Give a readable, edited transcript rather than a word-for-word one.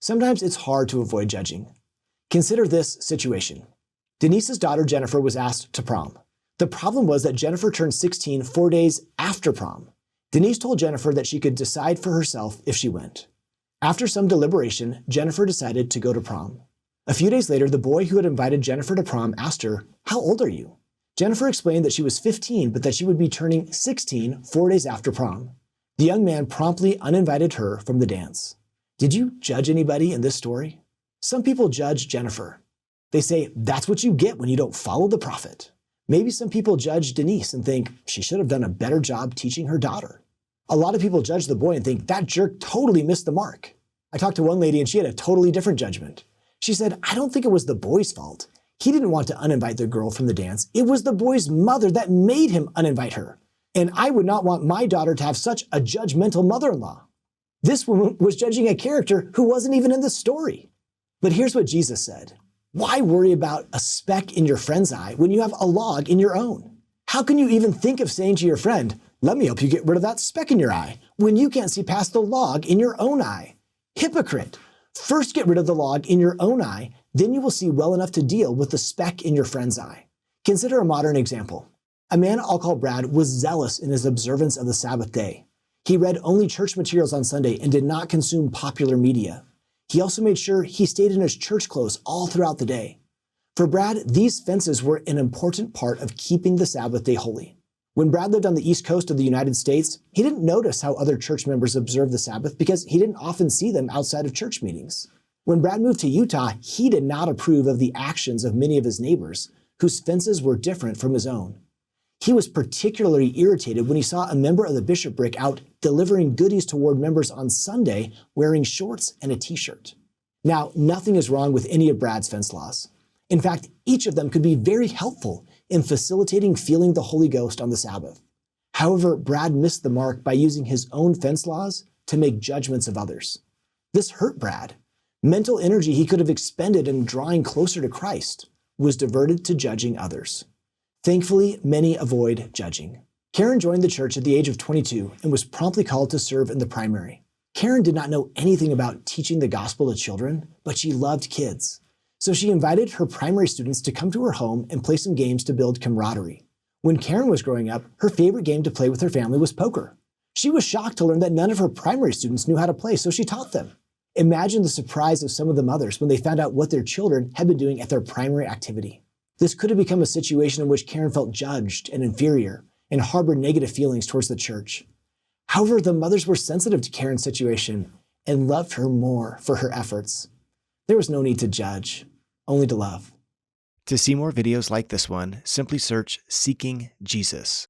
Sometimes it's hard to avoid judging. Consider this situation. Denise's daughter Jennifer was asked to prom. The problem was that Jennifer turned 16 4 days after prom. Denise told Jennifer that she could decide for herself if she went. After some deliberation, Jennifer decided to go to prom. A few days later, the boy who had invited Jennifer to prom asked her, "How old are you?" Jennifer explained that she was 15, but that she would be turning 16 4 days after prom. The young man promptly uninvited her from the dance. Did you judge anybody in this story? Some people judge Jennifer. They say, that's what you get when you don't follow the prophet. Maybe some people judge Denise and think she should have done a better job teaching her daughter. A lot of people judge the boy and think that jerk totally missed the mark. I talked to one lady and she had a totally different judgment. She said, I don't think it was the boy's fault. He didn't want to uninvite the girl from the dance. It was the boy's mother that made him uninvite her. And I would not want my daughter to have such a judgmental mother-in-law. This woman was judging a character who wasn't even in the story. But here's what Jesus said. Why worry about a speck in your friend's eye when you have a log in your own? How can you even think of saying to your friend, let me help you get rid of that speck in your eye, when you can't see past the log in your own eye? Hypocrite! First get rid of the log in your own eye, then you will see well enough to deal with the speck in your friend's eye. Consider a modern example. A man I'll call Brad was zealous in his observance of the Sabbath day. He read only church materials on Sunday and did not consume popular media. He also made sure he stayed in his church clothes all throughout the day. For Brad, these fences were an important part of keeping the Sabbath day holy. When Brad lived on the East Coast of the United States, he didn't notice how other church members observed the Sabbath because he didn't often see them outside of church meetings. When Brad moved to Utah, he did not approve of the actions of many of his neighbors, whose fences were different from his own. He was particularly irritated when he saw a member of the bishopric out delivering goodies to ward members on Sunday wearing shorts and a t-shirt. Now, nothing is wrong with any of Brad's fence laws. In fact, each of them could be very helpful in facilitating feeling the Holy Ghost on the Sabbath. However, Brad missed the mark by using his own fence laws to make judgments of others. This hurt Brad. Mental energy he could have expended in drawing closer to Christ was diverted to judging others. Thankfully, many avoid judging. Karen joined the church at the age of 22 and was promptly called to serve in the primary. Karen did not know anything about teaching the gospel to children, but she loved kids. So she invited her primary students to come to her home and play some games to build camaraderie. When Karen was growing up, her favorite game to play with her family was poker. She was shocked to learn that none of her primary students knew how to play, so she taught them. Imagine the surprise of some of the mothers when they found out what their children had been doing at their primary activity. This could have become a situation in which Karen felt judged and inferior and harbored negative feelings towards the church. However, the mothers were sensitive to Karen's situation and loved her more for her efforts. There was no need to judge, only to love. To see more videos like this one, simply search Seeking Jesus.